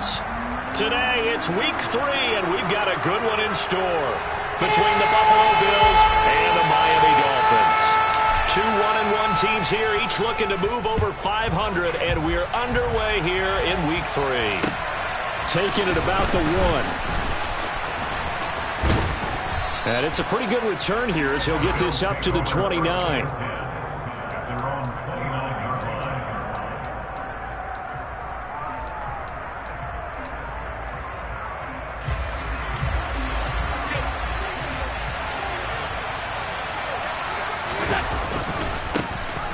Dolphins. Today, it's week 3, and we've got a good one in store between the Buffalo Bills and the Miami Dolphins. 2 1-1 teams here, each looking to move over 500, and we're underway here in week 3. Taking it about the 1. And it's a pretty good return here as he'll get this up to the 29.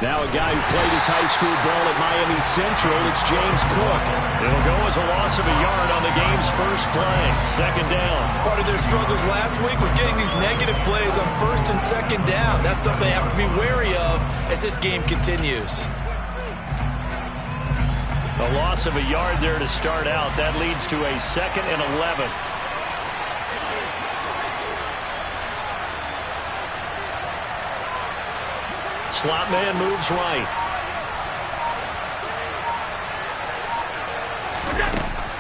Now a guy who played his high school ball at Miami Central, it's James Cook. It'll go as a loss of a yard on the game's first play. Second down. Part of their struggles last week was getting these negative plays on first and second down. That's something they have to be wary of as this game continues. A loss of a yard there to start out. That leads to a 2nd and 11. Slot man moves right.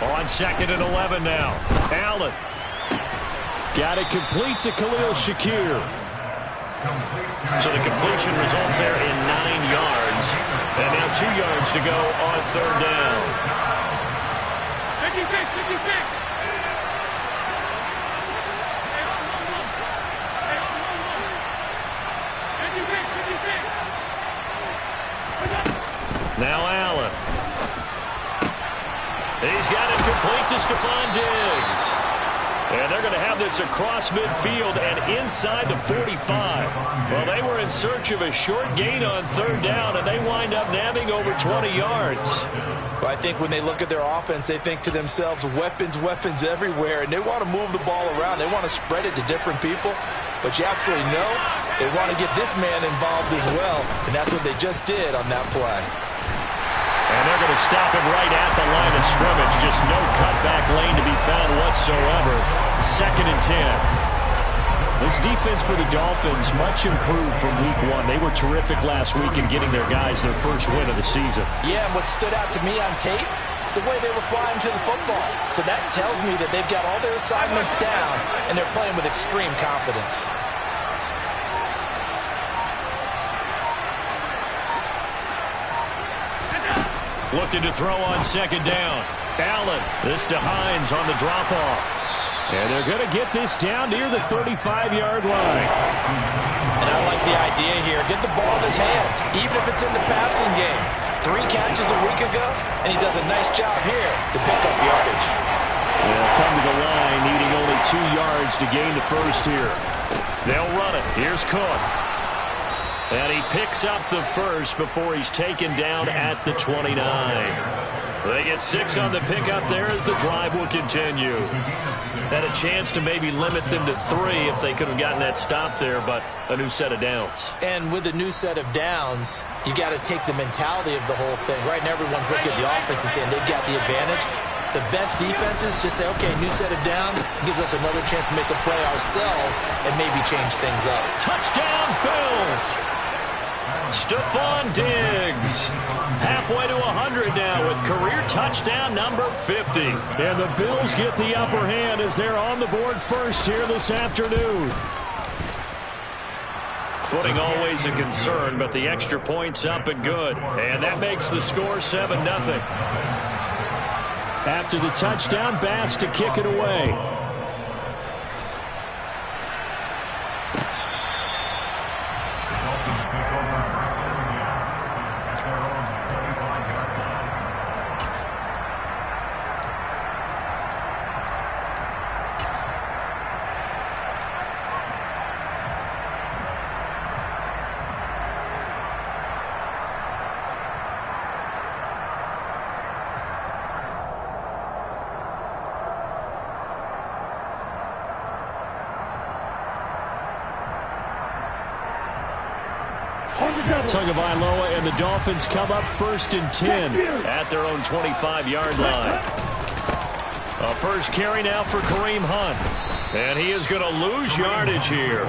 On 2nd and 11 now. Allen. Got it complete to Khalil Shakir. So the completion results there in 9 yards. And now 2 yards to go on 3rd down. 56, 56. Now Allen. He's got it complete to Stephon Diggs. And they're going to have this across midfield and inside the 45. Well, they were in search of a short gain on 3rd down, and they wind up nabbing over 20 yards. Well, I think when they look at their offense, they think to themselves, weapons, weapons everywhere, and they want to move the ball around. They want to spread it to different people. But you absolutely know they want to get this man involved as well, and that's what they just did on that play. And they're going to stop him right at the line of scrimmage. Just no cutback lane to be found whatsoever. 2nd and 10. This defense for the Dolphins much improved from week 1. They were terrific last week in getting their guys their first win of the season. Yeah, and what stood out to me on tape, the way they were flying to the football. So that tells me that they've got all their assignments down, and they're playing with extreme confidence. Looking to throw on 2nd down. Allen. This to Hines on the drop-off. And they're going to get this down near the 35-yard line. And I like the idea here. Get the ball in his hands, even if it's in the passing game. 3 catches a week ago, and he does a nice job here to pick up yardage. They'll come to the line, needing only 2 yards to gain the first here. They'll run it. Here's Cook. And he picks up the first before he's taken down at the 29. They get 6 on the pickup there as the drive will continue. Had a chance to maybe limit them to 3 if they could have gotten that stop there, but a new set of downs. And with a new set of downs, you got to take the mentality of the whole thing. Right now, everyone's looking at the offense and saying they've got the advantage. The best defenses just say, okay, new set of downs gives us another chance to make a play ourselves and maybe change things up. Touchdown, Bills! Stephon Diggs, halfway to 100 now with career touchdown number 50. And the Bills get the upper hand as they're on the board first here this afternoon. Footing always a concern, but the extra point's up and good. And that makes the score 7-0. After the touchdown, Bass to kick it away. Tagovailoa and the Dolphins come up 1st and 10 at their own 25-yard line. A first carry now for Kareem Hunt. And he is going to lose yardage here.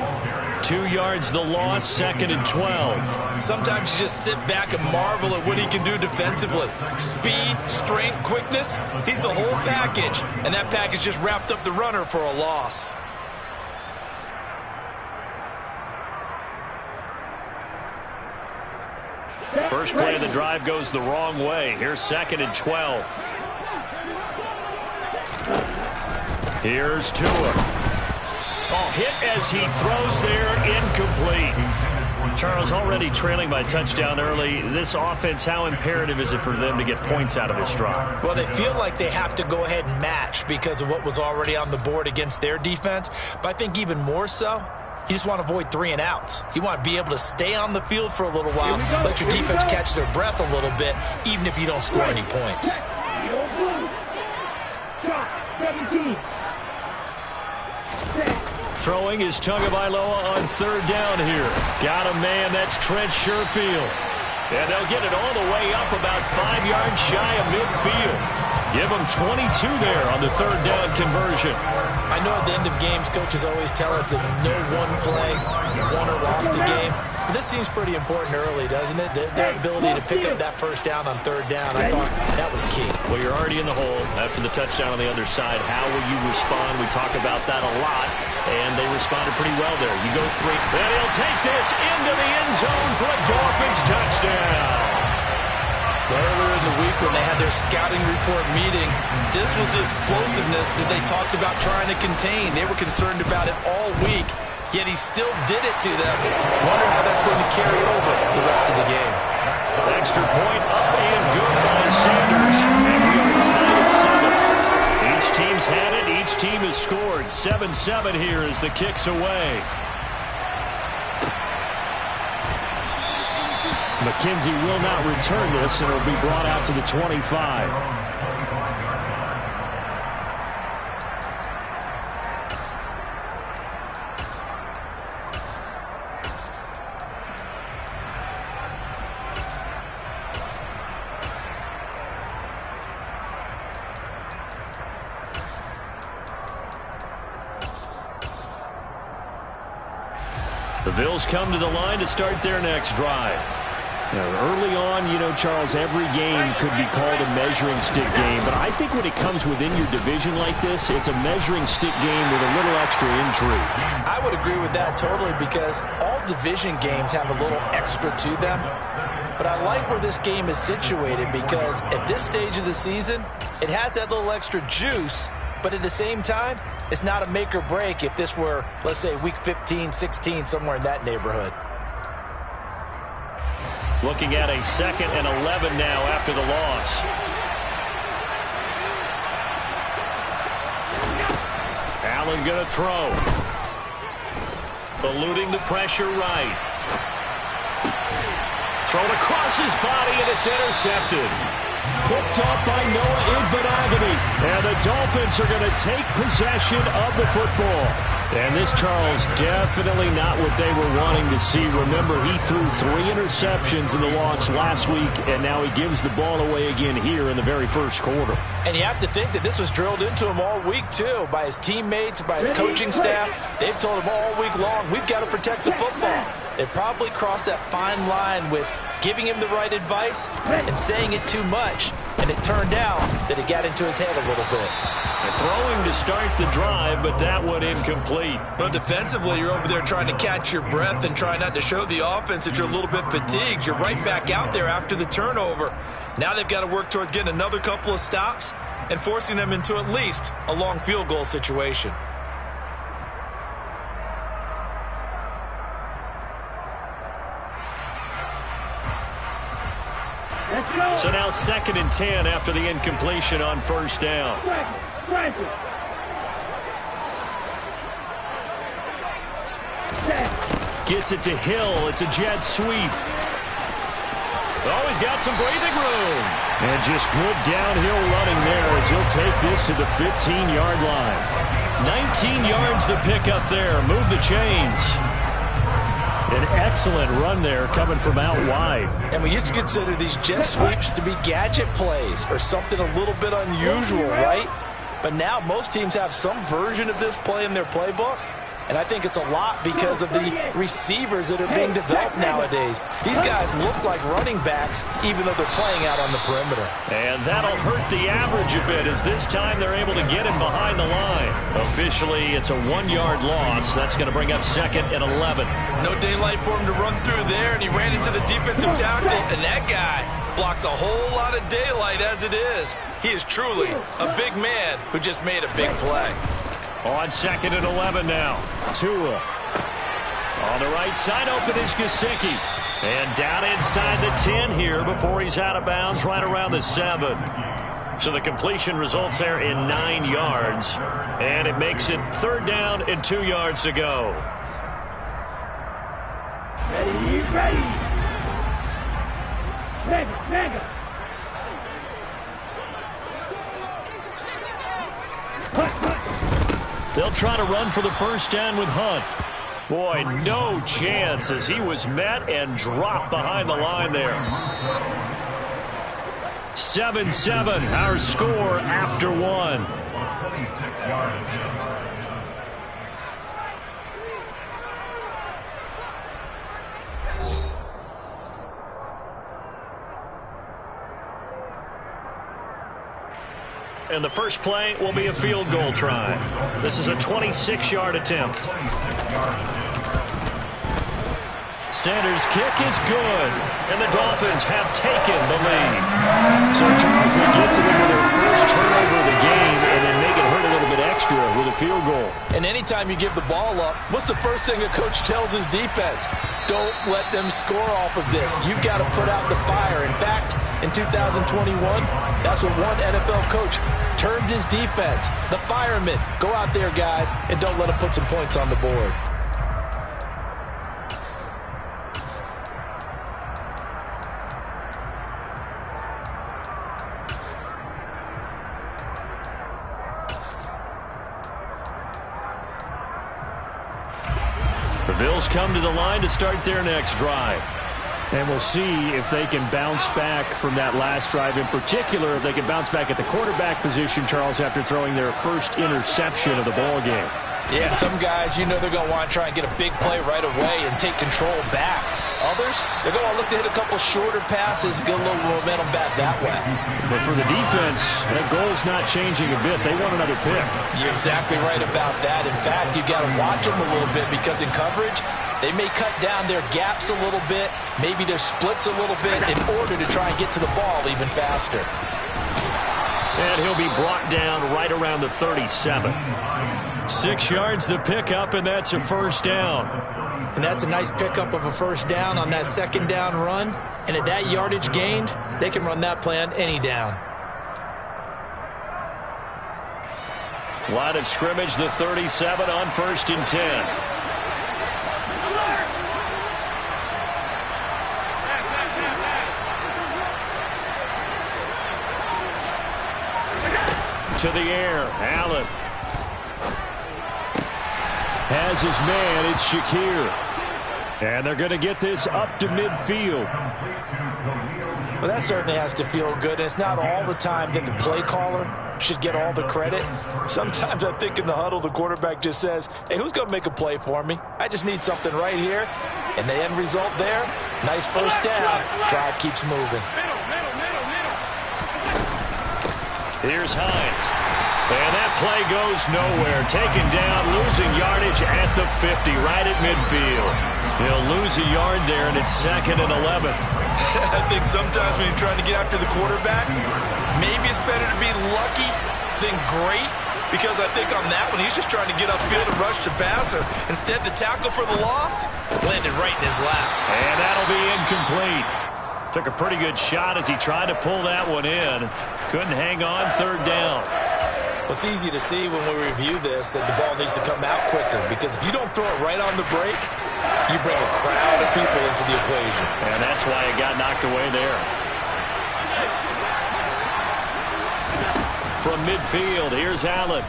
2 yards the loss, 2nd and 12. Sometimes you just sit back and marvel at what he can do defensively. Speed, strength, quickness, he's the whole package. And that package just wrapped up the runner for a loss. First play of the drive goes the wrong way. Here's 2nd and 12. Here's Tua. Oh, hit as he throws there, incomplete. Charles, already trailing by touchdown early. This offense, how imperative is it for them to get points out of this drive? Well, they feel like they have to go ahead and match because of what was already on the board against their defense. But I think even more so, you just want to avoid 3 and outs. You want to be able to stay on the field for a little while, let your defense catch their breath a little bit, even if you don't score any points. Throwing is Tagovailoa on 3rd down here. Got a man, that's Trent Sherfield. And they'll get it all the way up about 5 yards shy of midfield. Give them 22 there on the 3rd down conversion. I know at the end of games, coaches always tell us that no one play won or lost a game. But this seems pretty important early, doesn't it? Their ability to pick up that 1st down on 3rd down, I thought that was key. Well, you're already in the hole after the touchdown on the other side. How will you respond? We talk about that a lot, and they responded pretty well there. You go 3, and he'll take this into the end zone for a Dolphins touchdown. Earlier in the week when they had their scouting report meeting, this was the explosiveness that they talked about trying to contain. They were concerned about it all week, yet he still did it to them. Wonder how that's going to carry over the rest of the game. Extra point up and good by Sanders, and we are tied at 7. Each team's had it. Each team has scored. 7-7 here as the kick's away. McKenzie will not return this, and it'll be brought out to the 25. The Bills come to the line to start their next drive. Now, early on, you know, Charles, every game could be called a measuring stick game. But I think when it comes within your division like this, it's a measuring stick game with a little extra intrigue. I would agree with that totally because all division games have a little extra to them. But I like where this game is situated because at this stage of the season, it has that little extra juice. But at the same time, it's not a make or break if this were, let's say, week 15, 16, somewhere in that neighborhood. Looking at a 2nd and 11 now after the loss. Allen going to throw. Eluding the pressure right. Thrown across his body, and it's intercepted. Picked up by Noah Igbinoghene. And the Dolphins are going to take possession of the football. And this, Charles, definitely not what they were wanting to see. Remember, he threw 3 interceptions in the loss last week, and now he gives the ball away again here in the very first quarter. And you have to think that this was drilled into him all week, too, by his teammates, by his coaching staff. They've told him all week long, we've got to protect the football. They probably crossed that fine line with giving him the right advice and saying it too much. And it turned out that it got into his head a little bit. Throwing to start the drive, but that one incomplete. But defensively, you're over there trying to catch your breath and try not to show the offense that you're a little bit fatigued. You're right back out there after the turnover. Now they've got to work towards getting another couple of stops and forcing them into at least a long field goal situation. So now 2nd and 10 after the incompletion on 1st down. Gets it to Hill. It's a jet sweep. Oh, he's got some breathing room. And just good downhill running there as he'll take this to the 15-yard line. 19 yards to pick up there. Move the chains. An excellent run there coming from out wide. And we used to consider these jet sweeps to be gadget plays or something a little bit unusual, right? But now most teams have some version of this play in their playbook. And I think it's a lot because of the receivers that are being developed nowadays. These guys look like running backs, even though they're playing out on the perimeter. And that'll hurt the average a bit, as this time they're able to get him behind the line. Officially, it's a 1-yard loss. That's going to bring up 2nd and 11. No daylight for him to run through there, and he ran into the defensive tackle, and that guy blocks a whole lot of daylight as it is. He is truly a big man who just made a big play. On 2nd and 11 now. Tua. On the right side, open is Gesicki. And down inside the 10 here before he's out of bounds right around the 7. So the completion results there in 9 yards. And it makes it 3rd down and 2 yards to go. Ready. Mega. They'll try to run for the 1st down with Hunt. Boy, no chance as he was met and dropped behind the line there. 7-7, our score after 1. 26 yards. And the first play will be a field goal try. This is a 26-yard attempt. Sanders' kick is good, and the Dolphins have taken the lead. So, Charles, they get to them with their first turnover of the game and then make it hurt a little bit extra with a field goal. And anytime you give the ball up, what's the first thing a coach tells his defense? Don't let them score off of this. You've got to put out the fire. In fact, in 2021, that's what one NFL coach termed his defense. The firemen. Go out there, guys, and don't let them put some points on the board. The Bills come to the line to start their next drive. And we'll see if they can bounce back from that last drive. In particular, if they can bounce back at the quarterback position, Charles, after throwing their first interception of the ball game. Yeah, some guys, you know they're going to want to try and get a big play right away and take control back. Others, they're going to look to hit a couple shorter passes, get a little momentum back that way. But for the defense, that goal's not changing a bit. They want another pick. You're exactly right about that. In fact, you've got to watch them a little bit because in coverage, they may cut down their gaps a little bit, maybe their splits a little bit in order to try and get to the ball even faster. And he'll be brought down right around the 37. 6 yards the pickup, and that's a first down. And that's a nice pickup of a first down on that second down run. And at that yardage gained, they can run that play on any down. Line of scrimmage, the 37 on 1st and 10. To the air, Allen has his man. It's Shakir, and they're going to get this up to midfield. Well, that certainly has to feel good. It's not all the time that the play caller should get all the credit. Sometimes I think in the huddle, the quarterback just says, hey, who's going to make a play for me? I just need something right here. And the end result there, nice first down. Drive keeps moving. Here's Hines. And that play goes nowhere. Taken down, losing yardage at the 50, right at midfield. He'll lose a yard there, and it's 2nd and 11. I think sometimes when you're trying to get after the quarterback, maybe it's better to be lucky than great, because I think on that one, he's just trying to get upfield and rush the passer. Instead, the tackle for the loss landed right in his lap. And that'll be incomplete. Took a pretty good shot as he tried to pull that one in. Couldn't hang on, 3rd down. It's easy to see when we review this that the ball needs to come out quicker, because if you don't throw it right on the break, you bring a crowd of people into the equation. And that's why it got knocked away there. From midfield, here's Allen.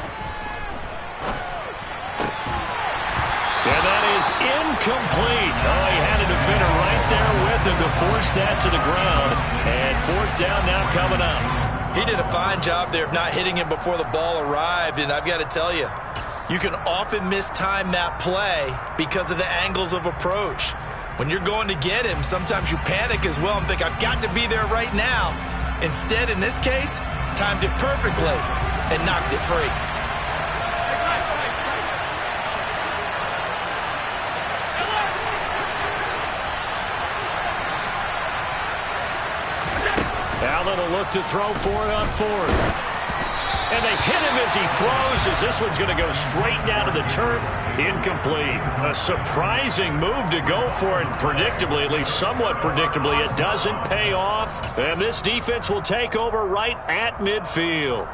And that is incomplete. Oh, he had a defender right there with him to force that to the ground. And 4th down now coming up. He did a fine job there of not hitting him before the ball arrived, and I've got to tell you, You can often mistime that play because of the angles of approach. When you're going to get him, sometimes you panic as well and think, I've got to be there right now. Instead, in this case, timed it perfectly and knocked it free. Allen will look to throw for it on fourth. And they hit him as he throws, as this one's going to go straight down to the turf. Incomplete. A surprising move to go for it, predictably, at least somewhat predictably. It doesn't pay off, and this defense will take over right at midfield.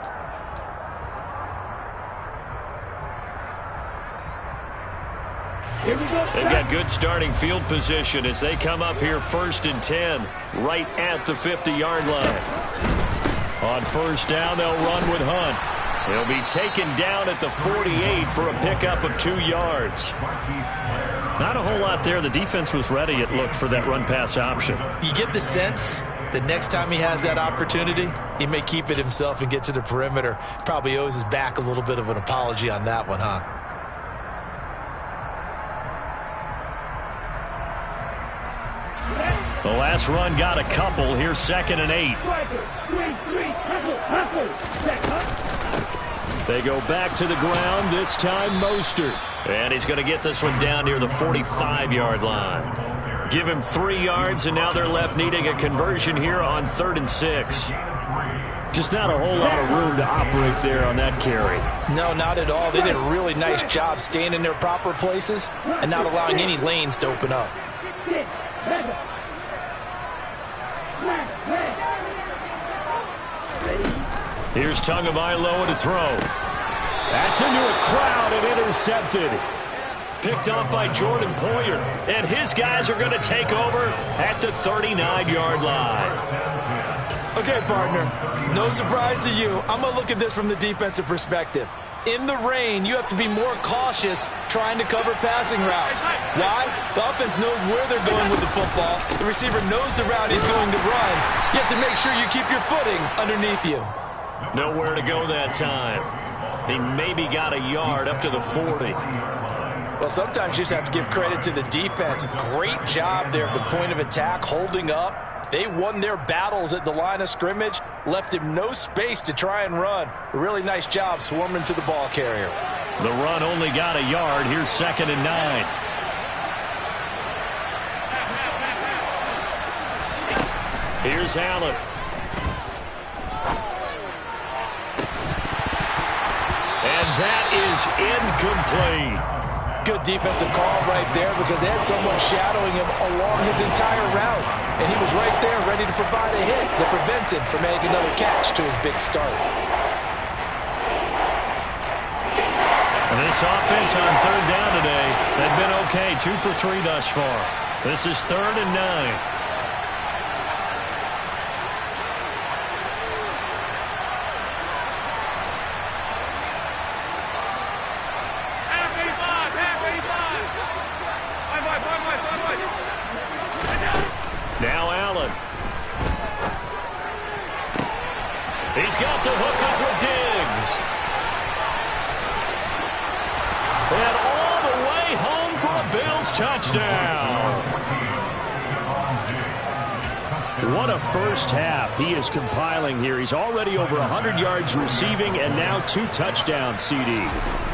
Here we go. They've got good starting field position as they come up here 1st and 10, right at the 50-yard line. On first down, they'll run with Hunt. He'll be taken down at the 48 for a pickup of 2 yards. Not a whole lot there. The defense was ready, it looked, for that run-pass option. You get the sense that next time he has that opportunity, he may keep it himself and get to the perimeter. Probably owes his back a little bit of an apology on that one, huh? The last run got a couple. Here's 2nd and 8. They go back to the ground, this time Mostert. And he's going to get this one down near the 45-yard line. Give him 3 yards, and now they're left needing a conversion here on 3rd and 6. Just not a whole lot of room to operate there on that carry. No, not at all. They did a really nice job staying in their proper places and not allowing any lanes to open up. Here's Tagovailoa to throw. That's into a crowd and intercepted. Picked off by Jordan Poyer. And his guys are going to take over at the 39-yard line. Okay, partner, no surprise to you. I'm going to look at this from the defensive perspective. In the rain, you have to be more cautious trying to cover passing routes. Why? The offense knows where they're going with the football. The receiver knows the route he's going to run. You have to make sure you keep your footing underneath you. Nowhere to go that time. He maybe got a yard up to the 40. Well, sometimes you just have to give credit to the defense. Great job there at the point of attack, holding up. They won their battles at the line of scrimmage, left him no space to try and run. A really nice job swarming to the ball carrier. The run only got a yard. Here's 2nd and 9. Here's Allen. And that is incomplete. Good defensive call right there because they had someone shadowing him along his entire route. And he was right there ready to provide a hit that prevented from making another catch to his big start. And this offense on 3rd down today had been okay. 2 for 3 thus far. This is 3rd and 9. Now Allen. He's got the hook up with Diggs. And all the way home for a Bills touchdown. What a first half he is compiling here. He's already over 100 yards receiving and now 2 touchdowns, CD.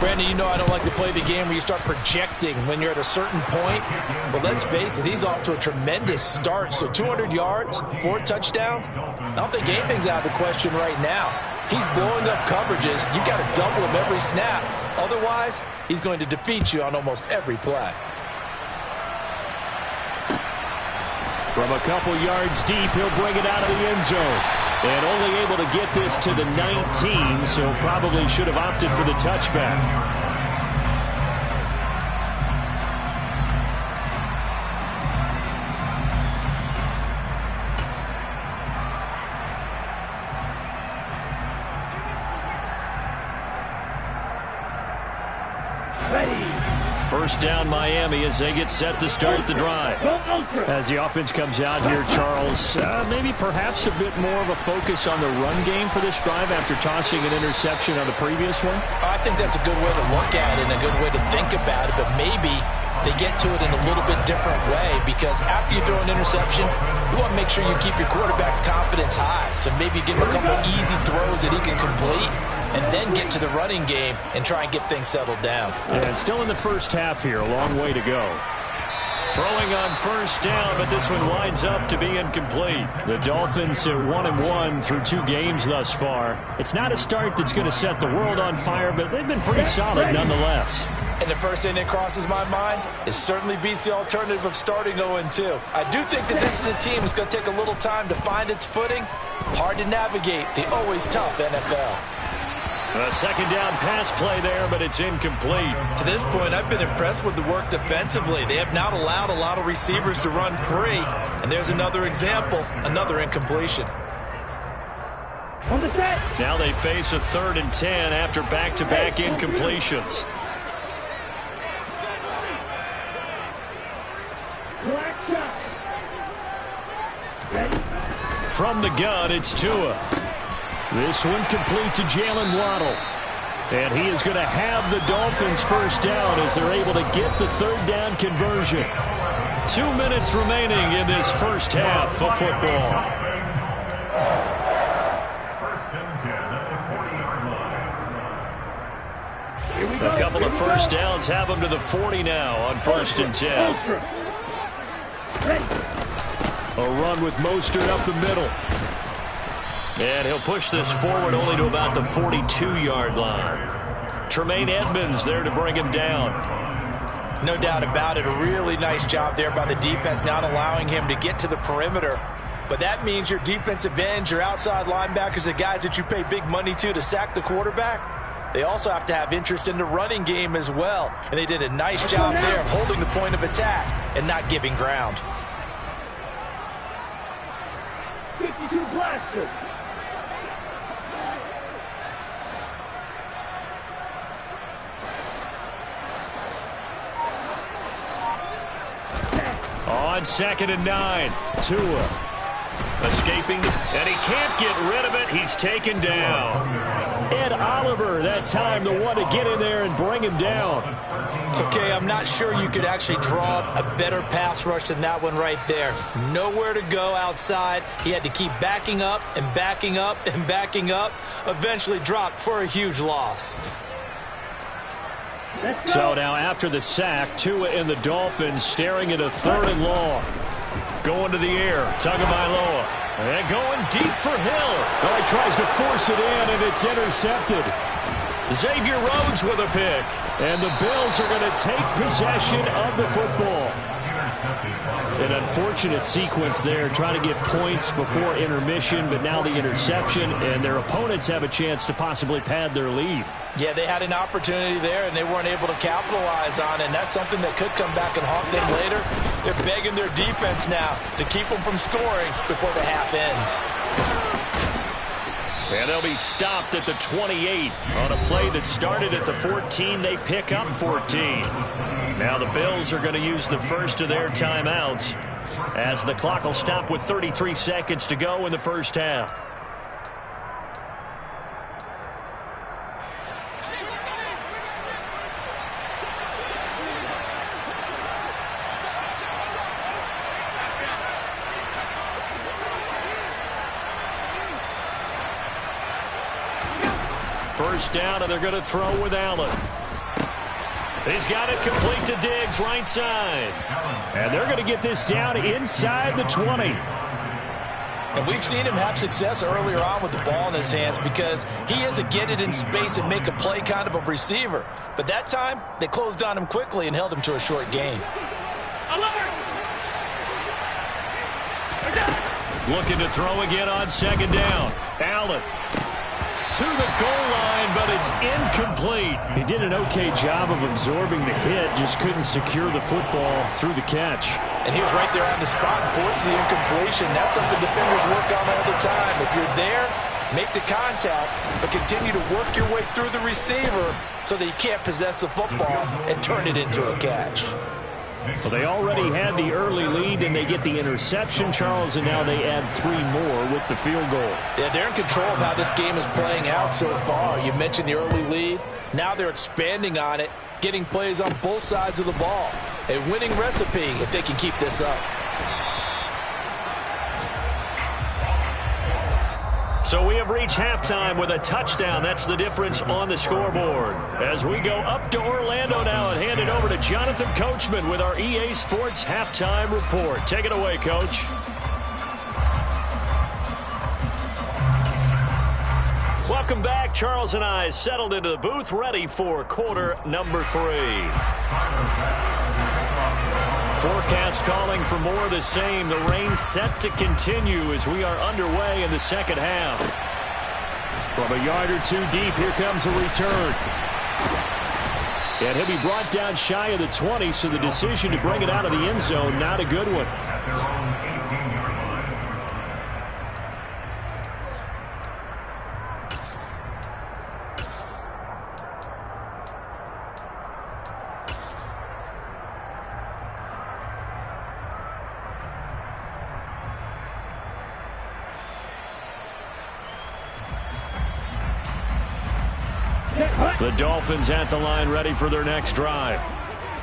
Brandon, you know I don't like to play the game where you start projecting when you're at a certain point. But let's face it, he's off to a tremendous start. So 200 yards, 4 touchdowns. I don't think anything's out of the question right now. He's blowing up coverages. You've got to double him every snap. Otherwise, he's going to defeat you on almost every play. From a couple yards deep, he'll bring it out of the end zone. And only able to get this to the 19, so probably should have opted for the touchback. Ready, First down Miami as they get set to start the drive. As the offense comes out here, Charles, maybe perhaps a bit more of a focus on the run game for this drive after tossing an interception on the previous one? I think that's a good way to look at it and a good way to think about it, but maybe they get to it in a little bit different way, because after you throw an interception, you want to make sure you keep your quarterback's confidence high. So maybe give him a couple easy throws that he can complete, and then get to the running game and try and get things settled down. And still in the first half here, a long way to go. Throwing on first down, but this one winds up to be incomplete. The Dolphins at 1-1 through 2 games thus far. It's not a start that's going to set the world on fire, but they've been pretty solid nonetheless. And the first thing that crosses my mind, it certainly beats the alternative of starting 0-2. I do think that this is a team that's going to take a little time to find its footing. Hard to navigate the always tough NFL. A second down pass play there, but it's incomplete. To this point, I've been impressed with the work defensively. They have not allowed a lot of receivers to run free. And there's another example, another incompletion. Now they face a 3rd and 10 after back-to-back incompletions. From the gun, it's Tua. This one complete to Jalen Waddle. And he is going to have the Dolphins first down as they're able to get the 3rd down conversion. 2 minutes remaining in this first half of football. A couple of first downs have them to the 40 now on 1st and 10. A run with Mostert up the middle. And he'll push this forward only to about the 42-yard line. Tremaine Edmonds there to bring him down. No doubt about it. A really nice job there by the defense, not allowing him to get to the perimeter. But that means your defensive ends, your outside linebackers, the guys that you pay big money to sack the quarterback, they also have to have interest in the running game as well. And they did a nice job there of holding the point of attack and not giving ground. 52 blaster. On 2nd and 9, Tua escaping, and he can't get rid of it. He's taken down. Ed Oliver, that time, the one to get in there and bring him down. Okay, I'm not sure you could actually draw a better pass rush than that one right there. Nowhere to go outside. He had to keep backing up and backing up and backing up. Eventually dropped for a huge loss. So now after the sack, Tua and the Dolphins staring at a 3rd and long. Going to the air, Tagovailoa. And going deep for Hill. Well, he tries to force it in, and it's intercepted. Xavier Rhodes with a pick. And the Bills are going to take possession of the football. An unfortunate sequence there, trying to get points before intermission, but now the interception, and their opponents have a chance to possibly pad their lead. Yeah, they had an opportunity there, and they weren't able to capitalize on it, and that's something that could come back and haunt them later. They're begging their defense now to keep them from scoring before the half ends. And they'll be stopped at the 28 on a play that started at the 14. They pick up 14. Now the Bills are going to use the first of their timeouts as the clock will stop with 33 seconds to go in the first half. First down, and they're going to throw with Allen. He's got it complete to Diggs, right side. And they're going to get this down inside the 20. And we've seen him have success earlier on with the ball in his hands because he is a get it in space and make a play kind of a receiver. But that time, they closed on him quickly and held him to a short gain. Looking to throw again on 2nd down. Allen to the goal line, but it's incomplete. He did an okay job of absorbing the hit, just couldn't secure the football through the catch. And he was right there on the spot and forced the incompletion. That's something defenders work on all the time. If you're there, Make the contact, but continue to work your way through the receiver so that you can't possess the football and turn it into a catch. Well, they already had the early lead, and they get the interception, Charles, and now they add 3 more with the field goal. Yeah, they're in control of how this game is playing out so far. You mentioned the early lead. Now they're expanding on it, getting plays on both sides of the ball. A winning recipe if they can keep this up. So we have reached halftime with a touchdown. That's the difference on the scoreboard. As we go up to Orlando now and hand it over to Jonathan Coachman with our EA Sports Halftime Report. Take it away, Coach. Welcome back. Charles and I settled into the booth, ready for quarter number 3. Forecast calling for more of the same. The rain set to continue as we are underway in the second half. From a yard or 2 deep, here comes a return. And he'll be brought down shy of the 20, so the decision to bring it out of the end zone, not a good one. The Dolphins at the line, ready for their next drive.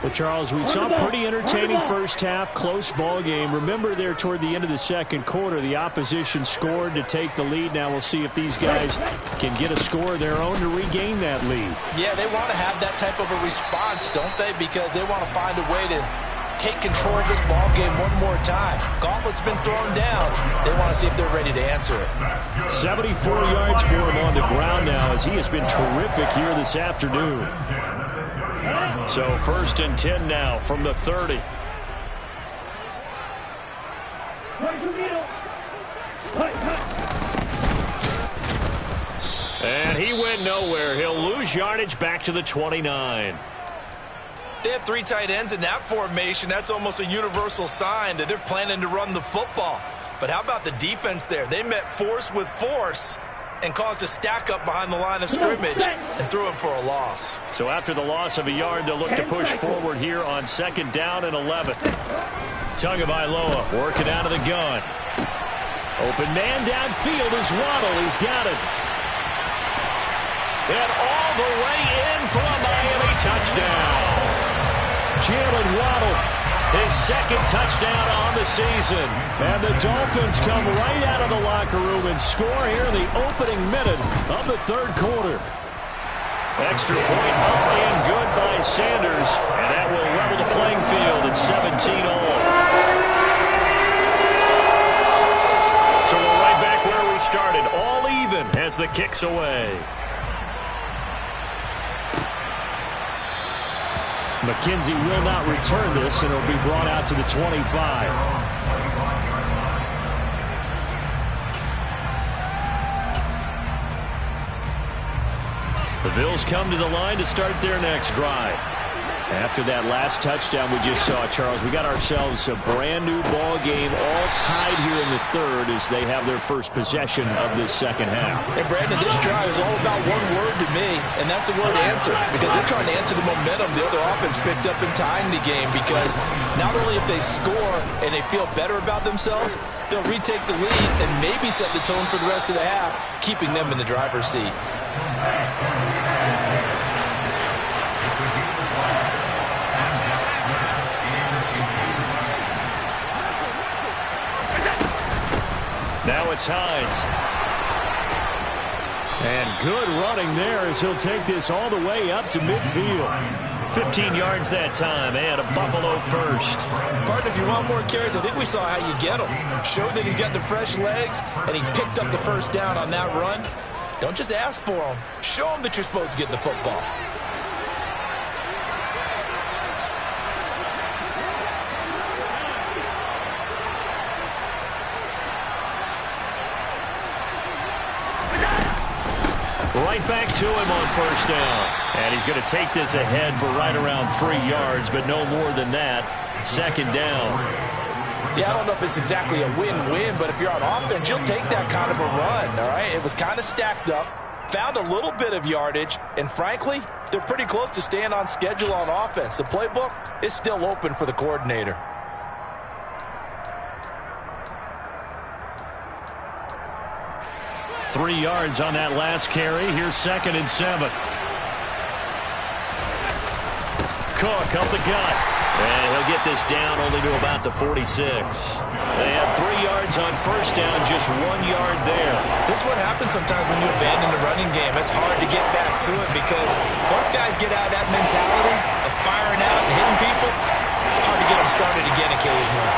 Well, Charles, we saw a pretty entertaining first half, close ball game. Remember there toward the end of the second quarter, the opposition scored to take the lead. Now we'll see if these guys can get a score of their own to regain that lead. Yeah, they want to have that type of a response, don't they? Because they want to find a way to take control of this ball game one more time. Gauntlet's been thrown down. They want to see if they're ready to answer it. 74 yards for him on the ground now, as he has been terrific here this afternoon. So 1st and 10 now from the 30. And he went nowhere. He'll lose yardage back to the 29. They had 3 tight ends in that formation. That's almost a universal sign that they're planning to run the football. But how about the defense there? They met force with force and caused a stack up behind the line of scrimmage and threw him for a loss. So after the loss of a yard, they'll look to push forward here on 2nd down and 11. Tagovailoa working out of the gun. Open man downfield is Waddle. He's got it. And all the way in for a Miami touchdown. Jalen Waddle, his 2nd touchdown on the season. And the Dolphins come right out of the locker room and score here in the opening minute of the 3rd quarter. Extra point up and good by Sanders. And that will level the playing field at 17-all. So we're right back where we started. All even as the kick's away. McKenzie will not return this, and it'll be brought out to the 25. The Bills come to the line to start their next drive. After that last touchdown we just saw, Charles, we got ourselves a brand-new ball game, all tied here in the 3rd as they have their first possession of this second half. And, Brandon, this drive is all about one word to me, and that's the word answer, because they're trying to answer the momentum the other offense picked up in tying the game, because not only if they score and they feel better about themselves, they'll retake the lead and maybe set the tone for the rest of the half, keeping them in the driver's seat. Now it's Hines. And good running there as he'll take this all the way up to midfield. 15 yards that time and a Buffalo first. Partner, if you want more carries, I think we saw how you get him. Showed that he's got the fresh legs, and he picked up the first down on that run. Don't just ask for him. Show him that you're supposed to get the football. Right back to him on 1st down. And he's going to take this ahead for right around 3 yards, but no more than that. 2nd down. Yeah, I don't know if it's exactly a win-win, but if you're on offense, you'll take that kind of a run, all right? It was kind of stacked up, found a little bit of yardage, and frankly, they're pretty close to staying on schedule on offense. The playbook is still open for the coordinator. Three yards on that last carry. Here's 2nd and 7. Cook up the gut. And he'll get this down only to about the 46. They have 3 yards on first down, just 1 yard there. This is what happens sometimes when you abandon the running game. It's hard to get back to it because once guys get out of that mentality of firing out and hitting people, hard to get them started again occasionally.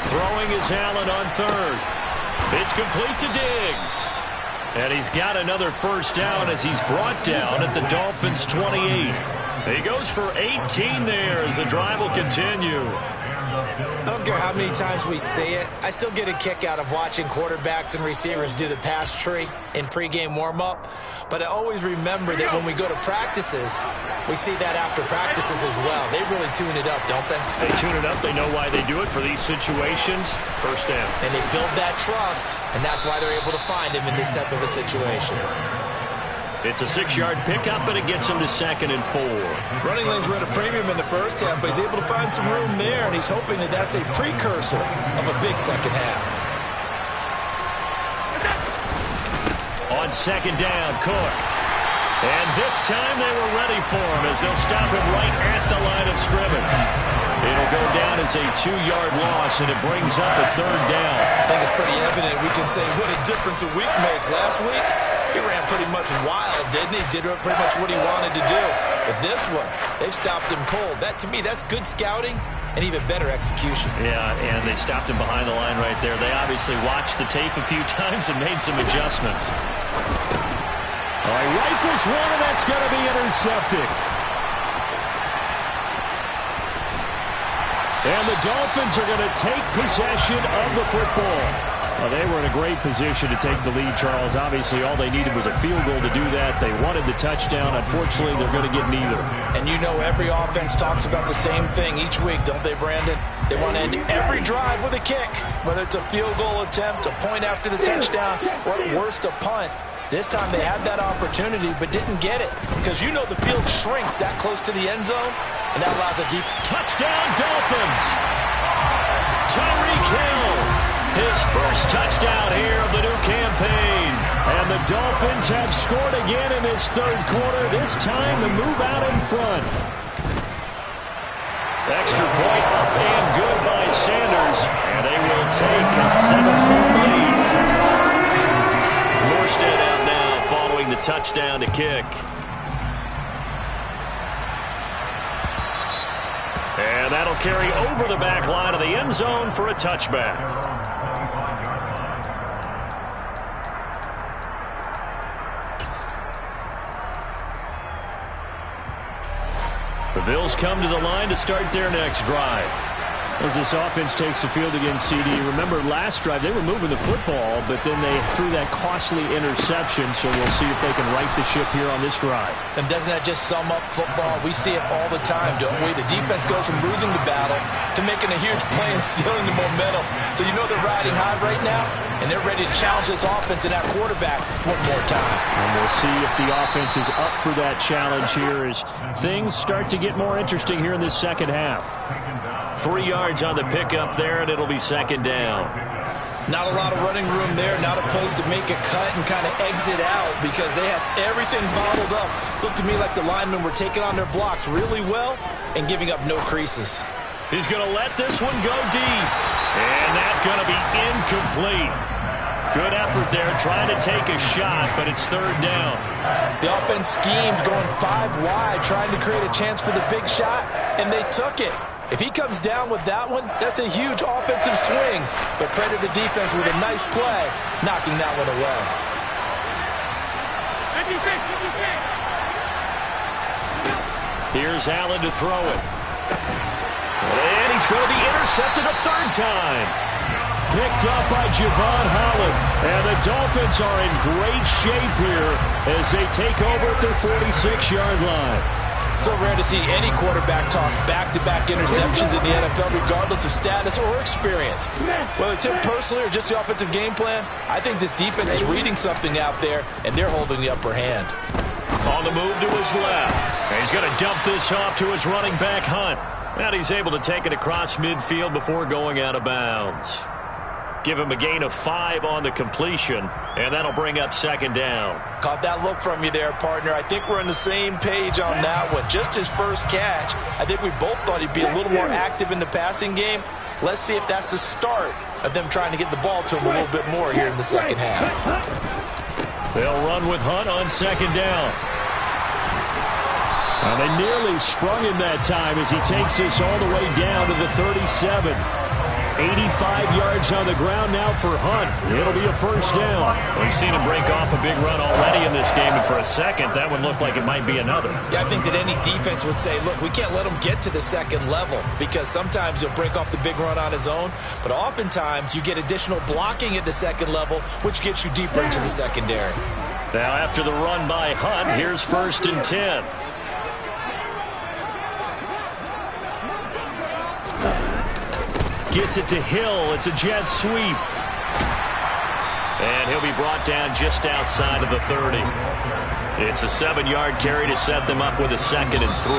Throwing is Allen on 3rd. It's complete to Diggs. And he's got another first down as he's brought down at the Dolphins' 28. He goes for 18 there as the drive will continue. I don't care how many times we say it, I still get a kick out of watching quarterbacks and receivers do the pass tree in pregame warm-up. But I always remember that when we go to practices, we see that after practices as well. They really tune it up, don't they? They tune it up. They know why they do it for these situations. First down. And they build that trust, and that's why they're able to find him in this type of a situation. It's a 6-yard pickup, and it gets him to 2nd and 4. Running lanes were at a premium in the first half, but he's able to find some room there, and he's hoping that that's a precursor of a big second half. On 2nd down, Cook. And this time they were ready for him as they'll stop him right at the line of scrimmage. It'll go down as a 2-yard loss, and it brings up a 3rd down. I think it's pretty evident. We can say what a difference a week makes. Last week, he ran pretty much wild, didn't he? Did pretty much what he wanted to do. But this one, they've stopped him cold. That, to me, that's good scouting and even better execution. Yeah, and they stopped him behind the line right there. They obviously watched the tape a few times and made some adjustments. All right, rifles one, and that's going to be intercepted. And the Dolphins are going to take possession of the football. Well, they were in a great position to take the lead, Charles. Obviously, all they needed was a field goal to do that. They wanted the touchdown. Unfortunately, they're going to get neither. And you know every offense talks about the same thing each week, don't they, Brandon? They want to end every drive with a kick, whether it's a field goal attempt, a point after the touchdown, or at worst, a punt. This time they had that opportunity but didn't get it because you know the field shrinks that close to the end zone, and that allows a deep touchdown, Dolphins. Tyreek Hill, his first touchdown here of the new campaign. And the Dolphins have scored again in this 3rd quarter, this time to move out in front. Extra point up and good by Sanders, and they will take a 7-point lead. Morstead out now following the touchdown to kick. And that'll carry over the back line of the end zone for a touchback. The Bills come to the line to start their next drive. As this offense takes the field against CD, remember last drive they were moving the football, but then they threw that costly interception, so we'll see if they can right the ship here on this drive. And doesn't that just sum up football? We see it all the time, don't we? The defense goes from losing the battle to making a huge play and stealing the momentum. So you know they're riding high right now, and they're ready to challenge this offense and that quarterback one more time. And we'll see if the offense is up for that challenge here as things start to get more interesting here in this second half. 3 yards on the pickup there, and it'll be 2nd down. Not a lot of running room there, not a place to make a cut and kind of exit out because they have everything bottled up. Looked to me like the linemen were taking on their blocks really well and giving up no creases. He's going to let this one go deep, and that's going to be incomplete. Good effort there, trying to take a shot, but it's 3rd down. The offense schemed going 5 wide, trying to create a chance for the big shot, and they took it. If he comes down with that one, that's a huge offensive swing. But credit the defense with a nice play, knocking that one away. Here's Allen to throw it. And he's going to be intercepted a 3rd time. Picked up by Javon Holland. And the Dolphins are in great shape here as they take over at their 46-yard line. So rare to see any quarterback toss back-to-back interceptions in the NFL, regardless of status or experience. Whether it's him personally or just the offensive game plan, I think this defense is reading something out there, and they're holding the upper hand. On the move to his left. And he's going to dump this off to his running back, Hunt. And he's able to take it across midfield before going out of bounds. Give him a gain of 5 on the completion, and that'll bring up second down. Caught that look from you there, partner. I think we're on the same page on that one. Just his first catch. I think we both thought he'd be a little more active in the passing game. Let's see if that's the start of them trying to get the ball to him a little bit more here in the second half. They'll run with Hunt on second down. And they nearly sprung him that time as he takes this all the way down to the 37. 85 yards on the ground now for Hunt. It'll be a first down. We've seen him break off a big run already in this game, and for a second, that one looked like it might be another. Yeah, I think that any defense would say, look, we can't let him get to the second level because sometimes he'll break off the big run on his own, but oftentimes you get additional blocking at the second level, which gets you deeper into the secondary. Now, after the run by Hunt, here's 1st and 10. Gets it to Hill. It's a jet sweep. And he'll be brought down just outside of the 30. It's a 7-yard carry to set them up with a 2nd and 3.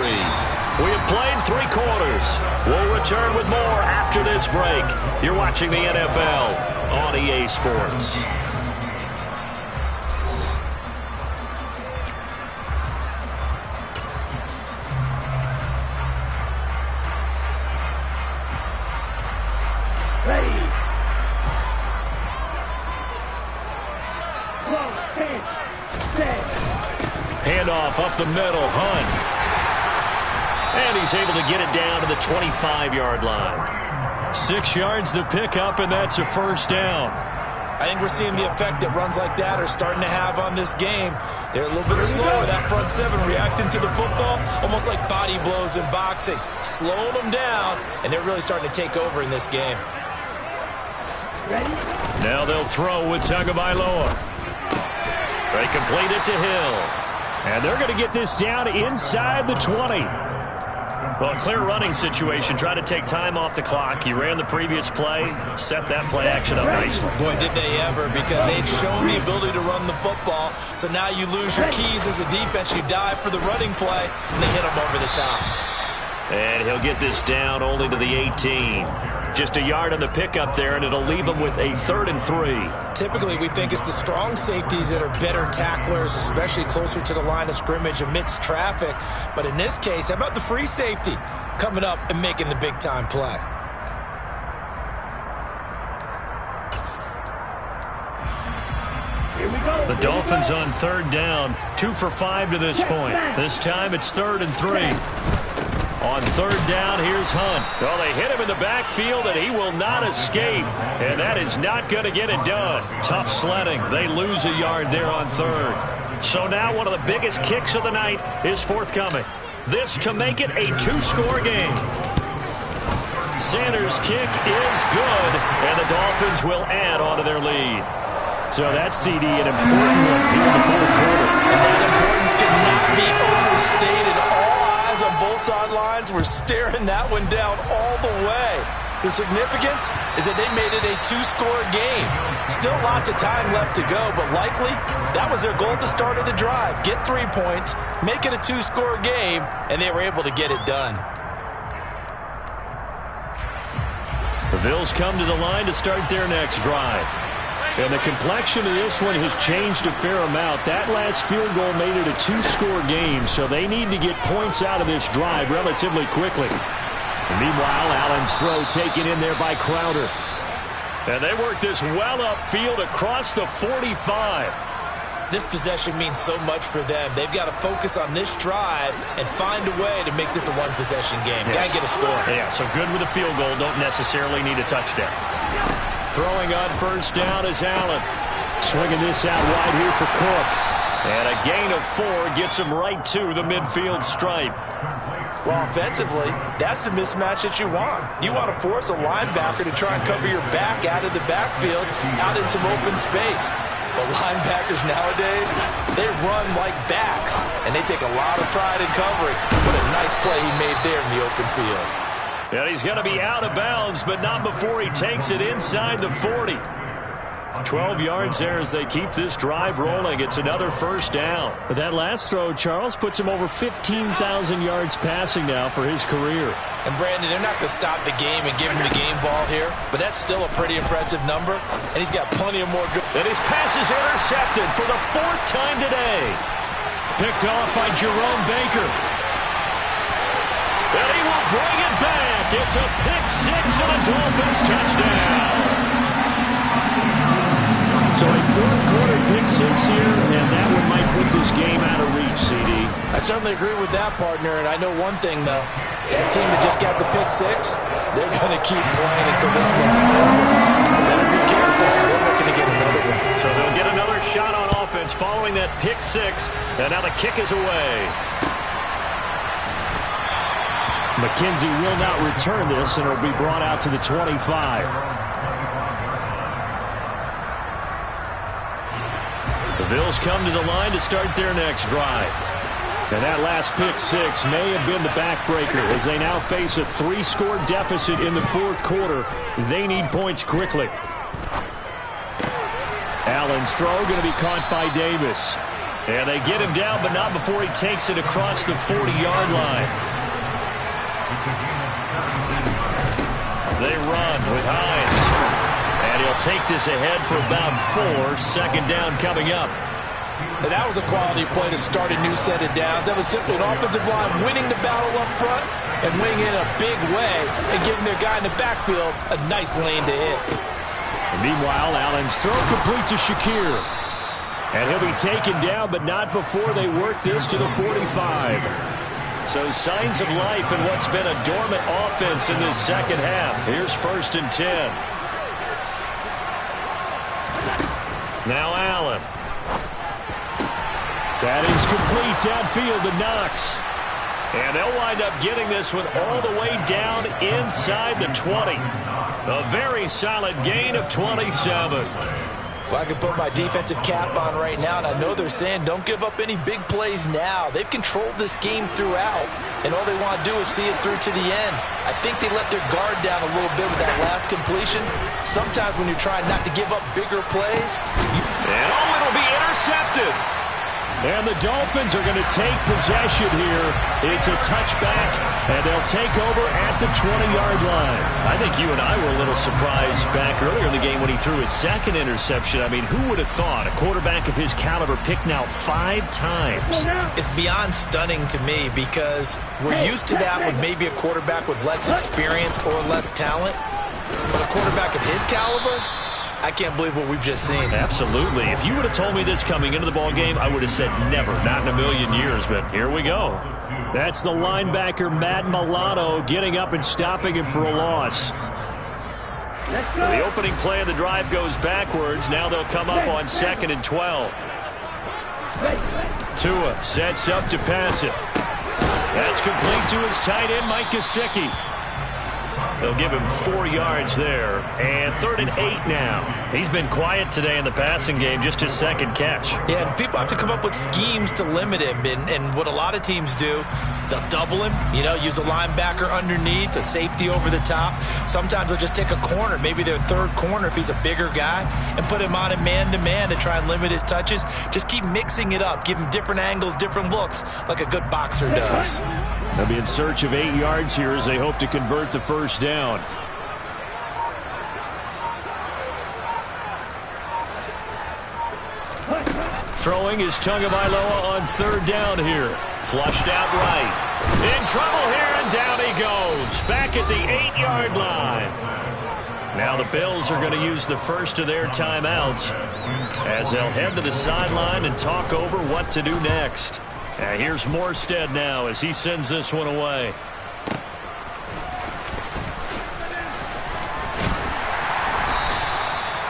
We have played 3 quarters. We'll return with more after this break. You're watching the NFL on EA Sports. Handoff up the middle, Hunt. And he's able to get it down to the 25-yard line. 6 yards the pickup, and that's a first down. I think we're seeing the effect that runs like that are starting to have on this game. They're a little bit slower, that front 7 reacting to the football, almost like body blows in boxing, slowing them down, and they're really starting to take over in this game. Now they'll throw with Tagovailoa. They complete it to Hill. And they're going to get this down inside the 20. Well, a clear running situation. Try to take time off the clock. He ran the previous play, set that play action up nicely. Boy, did they ever, because they'd shown the ability to run the football. So now you lose your keys as a defense. You dive for the running play, and they hit him over the top. And he'll get this down only to the 18. Just a yard on the pickup there, and it'll leave him with a 3rd and 3. Typically, we think it's the strong safeties that are better tacklers, especially closer to the line of scrimmage amidst traffic. But in this case, how about the free safety coming up and making the big-time play? The Dolphins on 3rd down, 2 for 5 to this point. This time it's 3rd and 3. On 3rd down, here's Hunt. Well, they hit him in the backfield, and he will not escape. And that is not going to get it done. Tough sledding. They lose a yard there on 3rd. So now one of the biggest kicks of the night is forthcoming. This to make it a 2-score game. Sanders' kick is good, and the Dolphins will add on to their lead. So that CD, an important one here in the 4th quarter. And that importance cannot be overstated. On both sidelines, we're staring that one down all the way. The significance is that they made it a 2-score game. Still lots of time left to go, but likely that was their goal at the start of the drive. Get 3 points, make it a 2-score game, and they were able to get it done. The Bills come to the line to start their next drive. And the complexion of this one has changed a fair amount. That last field goal made it a 2-score game, so they need to get points out of this drive relatively quickly. And meanwhile, Allen's throw taken in there by Crowder. And they work this well upfield across the 45. This possession means so much for them. They've got to focus on this drive and find a way to make this a one-possession game. Yes. Got to get a score. Yeah, so good with a field goal. Don't necessarily need a touchdown. Throwing on 1st down is Allen. Swinging this out wide here for Cook. And a gain of 4 gets him right to the midfield stripe. Well, offensively, that's the mismatch that you want. You want to force a linebacker to try and cover your back out of the backfield, out in some open space. But linebackers nowadays, they run like backs, and they take a lot of pride in covering. What a nice play he made there in the open field. And he's going to be out of bounds, but not before he takes it inside the 40. 12 yards there as they keep this drive rolling. It's another first down. But that last throw, Charles, puts him over 15,000 yards passing now for his career. And, Brandon, they're not going to stop the game and give him the game ball here, but that's still a pretty impressive number, and he's got plenty of more good. And his pass is intercepted for the 4th time today. Picked off by Jerome Baker. And he will bring it back. It's a pick six and a Dolphins touchdown. So a fourth-quarter pick six here, and that one might put this game out of reach, CD. I certainly agree with that, partner, and I know one thing, though. That team that just got the pick six, they're going to keep playing until this one's over. Better be careful. They're looking to get another one. So they'll get another shot on offense following that pick six, and now the kick is away. McKenzie will not return this, and it'll be brought out to the 25. The Bills come to the line to start their next drive. And that last pick six may have been the backbreaker as they now face a 3-score deficit in the fourth quarter. They need points quickly. Allen's throw going to be caught by Davis. And they get him down, but not before he takes it across the 40-yard line. They run with Hines. And he'll take this ahead for about 4. Second down coming up. And that was a quality play to start a new set of downs. That was simply an offensive line winning the battle up front and winning in a big way and giving their guy in the backfield a nice lane to hit. And meanwhile, Allen's throw complete to Shakir. And he'll be taken down, but not before they work this to the 45. So signs of life in what's been a dormant offense in this second half. Here's 1st and 10. Now Allen. That is complete downfield to Knox. And they'll wind up getting this one all the way down inside the 20. A very solid gain of 27. Well, I can put my defensive cap on right now, and I know they're saying don't give up any big plays now. They've controlled this game throughout, and all they want to do is see it through to the end. I think they let their guard down a little bit with that last completion. Sometimes when you're trying not to give up bigger plays. And it'll be intercepted. And the Dolphins are going to take possession here. It's a touchback, and they'll take over at the 20-yard line. I think you and I were a little surprised back earlier in the game when he threw his second interception. I mean, who would have thought a quarterback of his caliber picked now 5 times? It's beyond stunning to me because we're used to that with maybe a quarterback with less experience or less talent. But a quarterback of his caliber, I can't believe what we've just seen. Absolutely. If you would have told me this coming into the ball game, I would have said never, not in a million years, but here we go. That's the linebacker, Matt Milano, getting up and stopping him for a loss. So the opening play of the drive goes backwards. Now they'll come up on 2nd and 12. Tua sets up to pass it. That's complete to his tight end, Mike Gesicki. They'll give him 4 yards there. And 3rd and 8 now. He's been quiet today in the passing game, just his second catch. Yeah, and people have to come up with schemes to limit him. And what a lot of teams do, they'll double him, use a linebacker underneath, a safety over the top. Sometimes they'll just take a corner, maybe their third corner if he's a bigger guy, and put him on a man-to-man to try and limit his touches. Just keep mixing it up. Give him different angles, different looks, like a good boxer does. They'll be in search of 8 yards here as they hope to convert the first down. Throwing is Tagovailoa on 3rd down here. Flushed out right. In trouble here, and down he goes. Back at the 8-yard line. Now the Bills are going to use the first of their timeouts as they'll head to the sideline and talk over what to do next. And here's Morstead now as he sends this one away.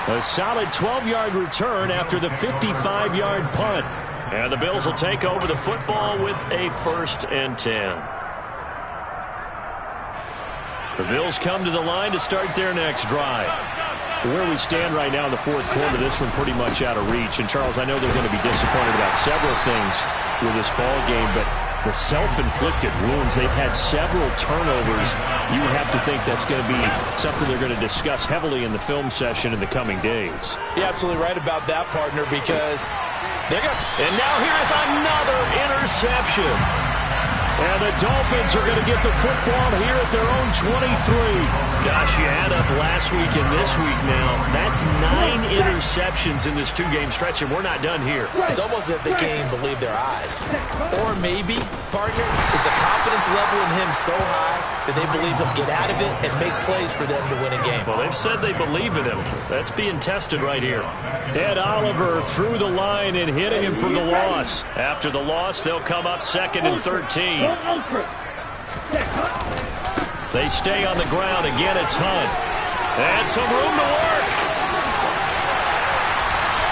A solid 12-yard return after the 55-yard punt. And the Bills will take over the football with a 1st and 10. The Bills come to the line to start their next drive. Where we stand right now in the fourth quarter, this one pretty much out of reach. And, Charles, I know they're going to be disappointed about several things with this ball game, but the self-inflicted wounds, they've had several turnovers. You have to think that's going to be something they're going to discuss heavily in the film session in the coming days. You're absolutely right about that, partner, because they're going to... And now here is another interception. And the Dolphins are going to get the football here at their own 23. Gosh, you add up last week and this week now. That's 9 interceptions in this two-game stretch, and we're not done here. It's almost as if they can't even believe their eyes. Or maybe, partner, is the confidence level in him so high that they believe he'll get out of it and make plays for them to win a game. Well, they've said they believe in him. That's being tested right here. Ed Oliver through the line and hitting him for the loss. After the loss, they'll come up 2nd and 13. They stay on the ground. Again, it's Hunt. And some room to work.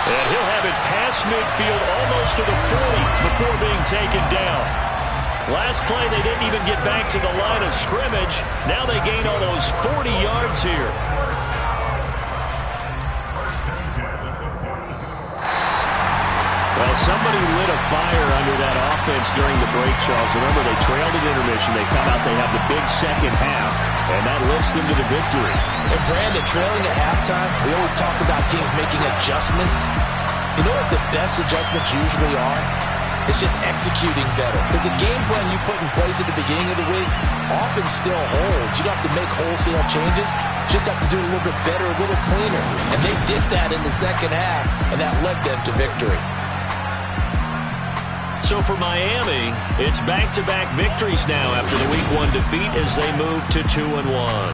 And he'll have it past midfield almost to the 40 before being taken down. Last play, they didn't even get back to the line of scrimmage. Now they gain almost 40 yards here. Well, somebody lit a fire under that offense during the break, Charles. Remember, they trailed at intermission. They come out, they have the big second half, and that lifts them to the victory. And Brandon, trailing at halftime, we always talk about teams making adjustments. You know what the best adjustments usually are? It's just executing better. Because the game plan you put in place at the beginning of the week often still holds. You don't have to make wholesale changes. You just have to do it a little bit better, a little cleaner. And they did that in the second half, and that led them to victory. So for Miami, it's back-to-back victories now after the Week 1 defeat as they move to 2-1.